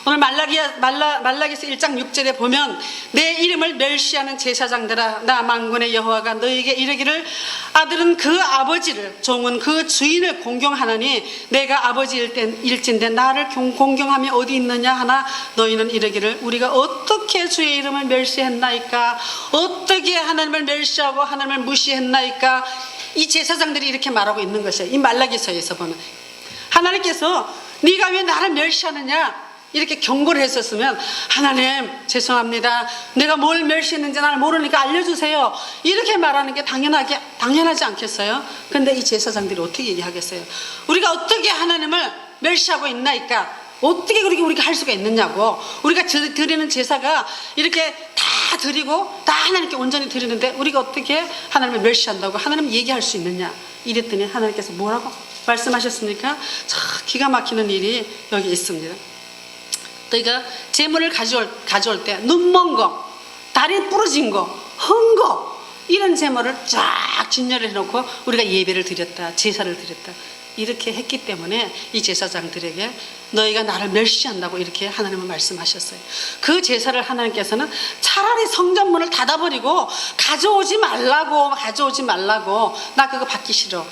오늘 말라기서 1장 6절에 보면 내 이름을 멸시하는 제사장들아, 나 만군의 여호와가 너에게 이르기를 아들은 그 아버지를, 종은 그 주인을 공경하나니 내가 아버지일진데 나를 공경함이 어디 있느냐 하나 너희는 이르기를 우리가 어떻게 주의 이름을 멸시했나이까? 어떻게 하나님을 멸시하고 하나님을 무시했나이까? 이 제사장들이 이렇게 말하고 있는 것이에요. 이 말라기서에서 보면 하나님께서 네가 왜 나를 멸시하느냐 이렇게 경고를 했었으면 하나님 죄송합니다, 내가 뭘 멸시했는지 나를 모르니까 알려주세요, 이렇게 말하는 게 당연하지 않겠어요? 근데 이 제사장들이 어떻게 얘기하겠어요? 우리가 어떻게 하나님을 멸시하고 있나이까? 어떻게 그렇게 우리가 할 수가 있느냐고. 우리가 드리는 제사가 이렇게 다 드리고 다 하나님께 온전히 드리는데 우리가 어떻게 하나님을 멸시한다고 하나님 얘기할 수 있느냐 이랬더니 하나님께서 뭐라고 말씀하셨습니까? 참 기가 막히는 일이 여기 있습니다. 너희가 재물을 가져올 때 눈먼 거, 다리 부러진 거, 헌 거, 이런 재물을 쫙 진열을 해놓고 우리가 예배를 드렸다, 제사를 드렸다 이렇게 했기 때문에 이 제사장들에게 너희가 나를 멸시한다고 이렇게 하나님은 말씀하셨어요. 그 제사를 하나님께서는 차라리 성전문을 닫아버리고 가져오지 말라고, 나 그거 받기 싫어,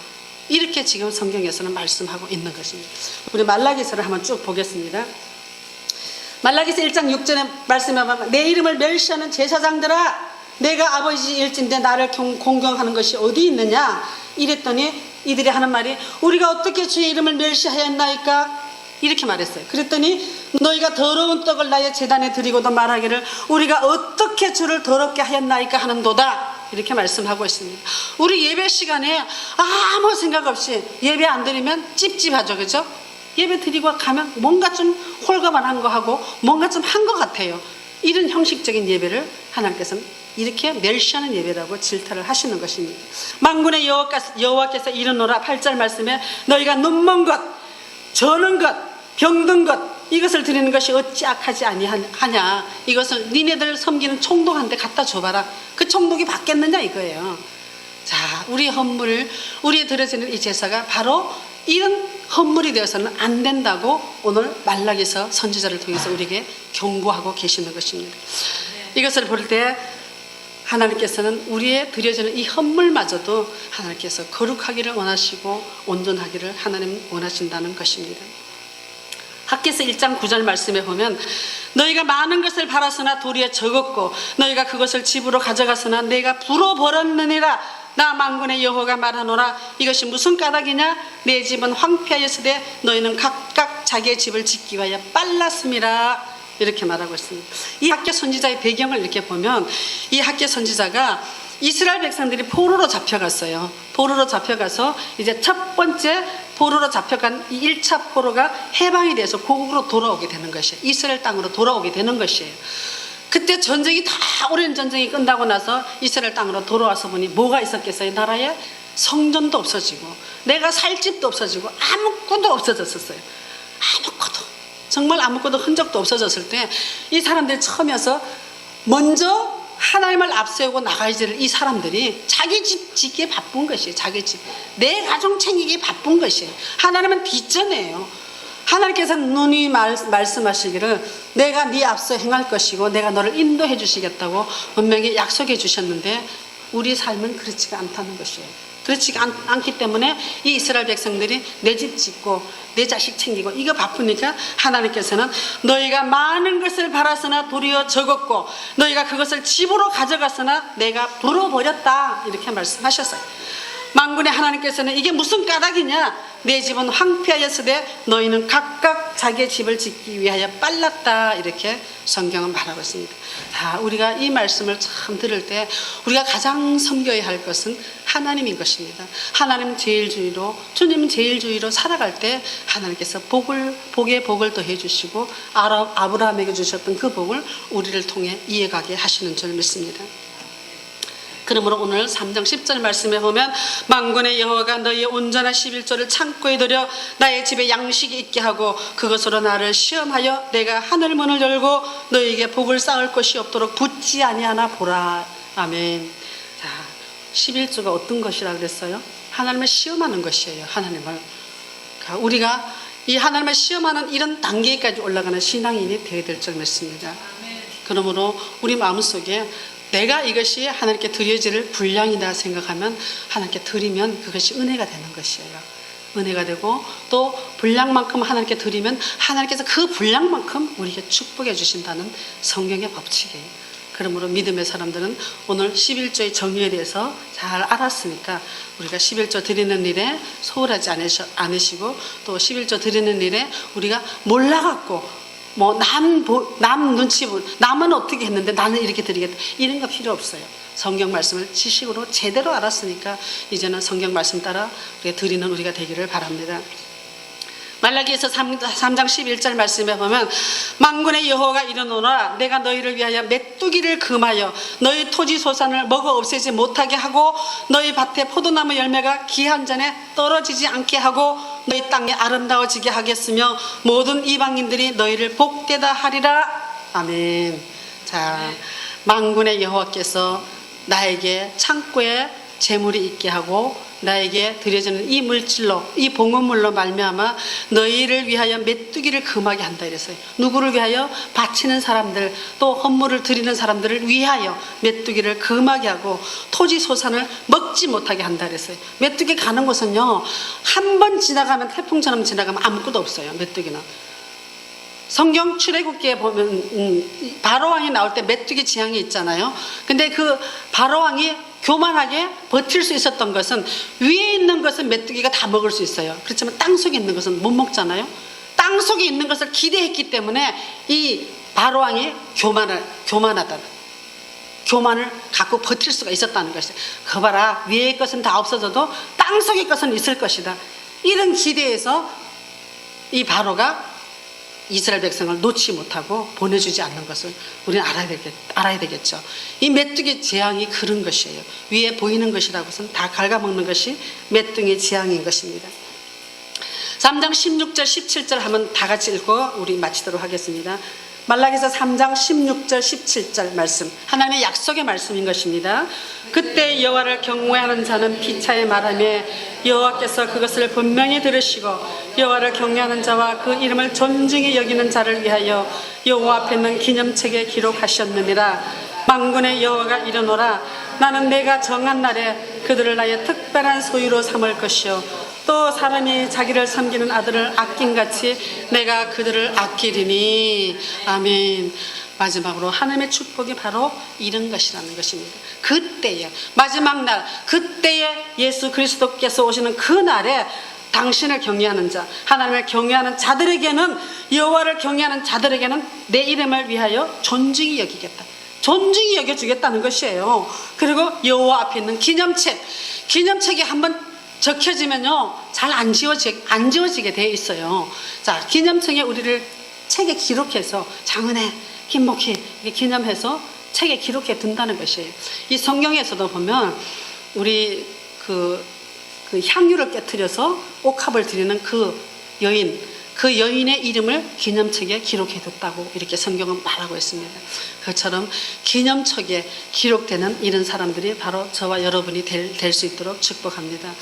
이렇게 지금 성경에서는 말씀하고 있는 것입니다. 우리 말라기서를 한번 쭉 보겠습니다. 말라기서 1장 6절에 말씀해 보면 내 이름을 멸시하는 제사장들아, 내가 아버지일진데 나를 공경하는 것이 어디 있느냐 이랬더니 이들이 하는 말이 우리가 어떻게 주의 이름을 멸시하였나이까 이렇게 말했어요. 그랬더니 너희가 더러운 떡을 나의 제단에 드리고도 말하기를 우리가 어떻게 주를 더럽게 하였나이까 하는도다 이렇게 말씀하고 있습니다. 우리 예배 시간에 아무 생각 없이 예배 안 드리면 찝찝하죠, 그죠? 예배 드리고 가면 뭔가 좀 홀가분한 거 하고 뭔가 좀 한 것 같아요. 이런 형식적인 예배를 하나님께서는 이렇게 멸시하는 예배라고 질타를 하시는 것입니다. 만군의 여호와께서 이르노라 8절 말씀에 너희가 눈먼 것, 저는 것, 병든 것 이것을 드리는 것이 어찌 악하지 아니하냐, 이것을 니네들 섬기는 총독한테 갖다 줘봐라, 그 총독이 받겠느냐 이거예요. 자, 우리 헌물, 우리의 드려지는 이 제사가 바로 이런 헌물이 되어서는 안 된다고 오늘 말라기서 선지자를 통해서 우리에게 경고하고 계시는 것입니다. 이것을 볼 때 하나님께서는 우리의 드려지는 이 헌물마저도 하나님께서 거룩하기를 원하시고 온전하기를 하나님 원하신다는 것입니다. 학개서 1장 9절 말씀에 보면 너희가 많은 것을 팔았으나 도리에 적었고 너희가 그것을 집으로 가져갔으나 내가 불어버렸느니라 나 만군의 여호와가 말하노라 이것이 무슨 까닭이냐, 내 집은 황폐하였으되 너희는 각각 자기의 집을 짓기 위하여 빨랐음이라 이렇게 말하고 있습니다. 이 학개 선지자의 배경을 이렇게 보면 이 학개 선지자가 이스라엘 백성들이 포로로 잡혀갔어요. 포로로 잡혀가서 이제 첫 번째 포로로 잡혀간 이 1차 포로가 해방이 돼서 고국으로 돌아오게 되는 것이에요. 이스라엘 땅으로 돌아오게 되는 것이에요. 그때 전쟁이 다 오랜 전쟁이 끝나고 나서 이스라엘 땅으로 돌아와서 보니 뭐가 있었겠어요? 나라에 성전도 없어지고 내가 살 집도 없어지고 아무것도 없어졌었어요. 아무것도, 정말 아무것도 흔적도 없어졌을 때 이 사람들이 처음이어서 먼저 하나님을 앞세우고 나가야 될 이 사람들이 자기 집 짓기에 바쁜 것이에요. 자기 집, 내 가정 챙기기에 바쁜 것이에요. 하나님은 뒷전이에요. 하나님께서 눈이 말씀하시기를 내가 네 앞서 행할 것이고 내가 너를 인도해 주시겠다고 분명히 약속해 주셨는데 우리 삶은 그렇지가 않다는 것이에요. 그렇지 않기 때문에 이 이스라엘 백성들이 내 집 짓고 내 자식 챙기고 이거 바쁘니까 하나님께서는 너희가 많은 것을 바랐으나 도리어 적었고 너희가 그것을 집으로 가져갔으나 내가 불어버렸다 이렇게 말씀하셨어요. 만군의 하나님께서는 이게 무슨 까닭이냐, 내 집은 황폐하였으되 너희는 각각 자기의 집을 짓기 위하여 빨랐다 이렇게 성경은 말하고 있습니다. 자, 우리가 이 말씀을 참 들을 때 우리가 가장 섬겨야 할 것은 하나님인 것입니다. 하나님 제일주의로, 주님 제일주의로 살아갈 때 하나님께서 복에 복을 더해 주시고 아브라함에게 주셨던 그 복을 우리를 통해 이어가게 하시는 줄 믿습니다. 그러므로 오늘 3장 10절 말씀에 보면 만군의 여호와가 너희의 온전한 11조를 창고에 들여 나의 집에 양식이 있게 하고 그것으로 나를 시험하여 내가 하늘 문을 열고 너희에게 복을 쌓을 것이 없도록 붙지 아니하나 보라. 아멘. 자, 11조가 어떤 것이라 그랬어요? 하나님을 시험하는 것이에요. 하나님을. 우리가 이 하나님을 시험하는 이런 단계까지 올라가는 신앙인이 되어야 될 줄 믿습니다. 그러므로 우리 마음속에 내가 이것이 하나님께 드려질 분량이다 생각하면 하나님께 드리면 그것이 은혜가 되는 것이에요. 은혜가 되고 또 분량만큼 하나님께 드리면 하나님께서 그 분량만큼 우리에게 축복해 주신다는 성경의 법칙이에요. 그러므로 믿음의 사람들은 오늘 11조의 정의에 대해서 잘 알았으니까 우리가 11조 드리는 일에 소홀하지 않으시고 또 11조 드리는 일에 우리가 몰라갖고 뭐 남 눈치 보고 남은 어떻게 했는데 나는 이렇게 드리겠다 이런 거 필요 없어요. 성경 말씀을 지식으로 제대로 알았으니까 이제는 성경 말씀 따라 우리가 드리는 우리가 되기를 바랍니다. 말라기에서 3장 11절 말씀에 보면 만군의 여호와가 이르노라 내가 너희를 위하여 메뚜기를 금하여 너희 토지 소산을 먹어 없애지 못하게 하고 너희 밭에 포도나무 열매가 기한 전에 떨어지지 않게 하고 너희 땅이 아름다워지게 하겠으며 모든 이방인들이 너희를 복되다 하리라. 아멘. 자, 만군의 여호와께서 나에게 창고에 재물이 있게 하고 나에게 드려지는 이 물질로 이 봉헌물로 말미암아 너희를 위하여 메뚜기를 금하게 한다 이랬어요. 누구를 위하여? 바치는 사람들 또 헌물을 드리는 사람들을 위하여 메뚜기를 금하게 하고 토지 소산을 먹지 못하게 한다 그랬어요. 메뚜기 가는 곳은요 한 번 지나가면 태풍처럼 지나가면 아무것도 없어요. 메뚜기는 성경 출애굽기에 보면 바로왕이 나올 때 메뚜기 지향이 있잖아요. 근데 그 바로왕이 교만하게 버틸 수 있었던 것은 위에 있는 것은 메뚜기가 다 먹을 수 있어요. 그렇지만 땅속에 있는 것은 못 먹잖아요. 땅속에 있는 것을 기대했기 때문에 이 바로왕이 교만하다. 교만을 갖고 버틸 수가 있었다는 것이에요. 그 봐라 위의 것은 다 없어져도 땅속의 것은 있을 것이다. 이런 기대에서 이 바로가 이스라엘 백성을 놓지 못하고 보내주지 않는 것을 우리는 알아야 되겠죠. 이 메뚜기 재앙이 그런 것이에요. 위에 보이는 것이라고선 다 갉아먹는 것이 메뚜기 재앙인 것입니다. 3장 16절 17절 한번 다 같이 읽고 우리 마치도록 하겠습니다. 말라기서 3장 16절 17절 말씀 하나님의 약속의 말씀인 것입니다. 그때 여호와를 경외하는 자는 피차에 말하며 여호와께서 그것을 분명히 들으시고 여호와를 경외하는 자와 그 이름을 존중히 여기는 자를 위하여 여호와 앞에 있는 기념책에 기록하셨느니라. 만군의 여호와가 이르노라 나는 내가 정한 날에 그들을 나의 특별한 소유로 삼을 것이요 또 사람이 자기를 섬기는 아들을 아낀같이 내가 그들을 아끼리니. 아멘. 마지막으로 하나님의 축복이 바로 이런 것이라는 것입니다. 그때에 마지막 날 그때에 예수 그리스도께서 오시는 그 날에 당신을 경외하는 자 하나님을 경외하는 자들에게는 여호와를 경외하는 자들에게는 내 이름을 위하여 존중히 여기겠다. 존중히 여겨주겠다는 것이에요. 그리고 여호와 앞에 있는 기념책이 한번 적혀지면요 잘 안 지워지게 되어 있어요. 자, 기념책에 우리를 책에 기록해서 장은혜, 김목희 기념해서 책에 기록해 둔다는 것이에요. 이 성경에서도 보면 우리 그 향유를 깨트려서 옥합을 드리는 그 여인의 이름을 기념책에 기록해 뒀다고 이렇게 성경은 말하고 있습니다. 그처럼 기념책에 기록되는 이런 사람들이 바로 저와 여러분이 될 수 있도록 축복합니다.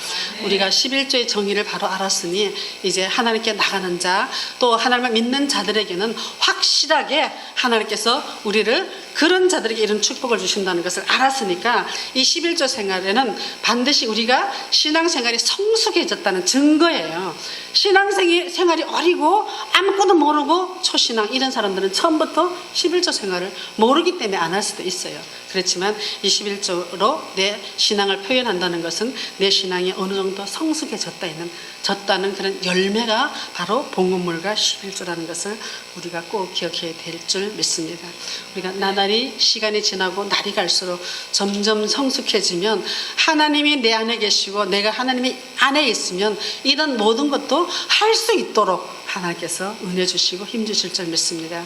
우리가 11조의 정의를 바로 알았으니 이제 하나님께 나가는 자 또 하나님을 믿는 자들에게는 확실하게 하나님께서 우리를 그런 자들에게 이런 축복을 주신다는 것을 알았으니까 이 11조 생활에는 반드시 우리가 신앙생활이 성숙해졌다는 증거예요. 신앙생활이 어리고 아무것도 모르고 초신앙 이런 사람들은 처음부터 11조 생활을 모르기 때문에 안 할 수도 있어요. 그렇지만 이 11조로 내 신앙을 표현한다는 것은 내 신앙이 어느 정도 성숙해졌다는 그런 열매가 바로 봉헌물과 11조라는 것을 우리가 꼭 기억해야 될 줄 믿습니다. 우리가 나날이 시간이 지나고 날이 갈수록 점점 성숙해지면 하나님이 내 안에 계시고 내가 하나님이 안에 있으면 이런 모든 것도 할 수 있도록 하나님께서 은혜 주시고 힘 주실 줄 믿습니다.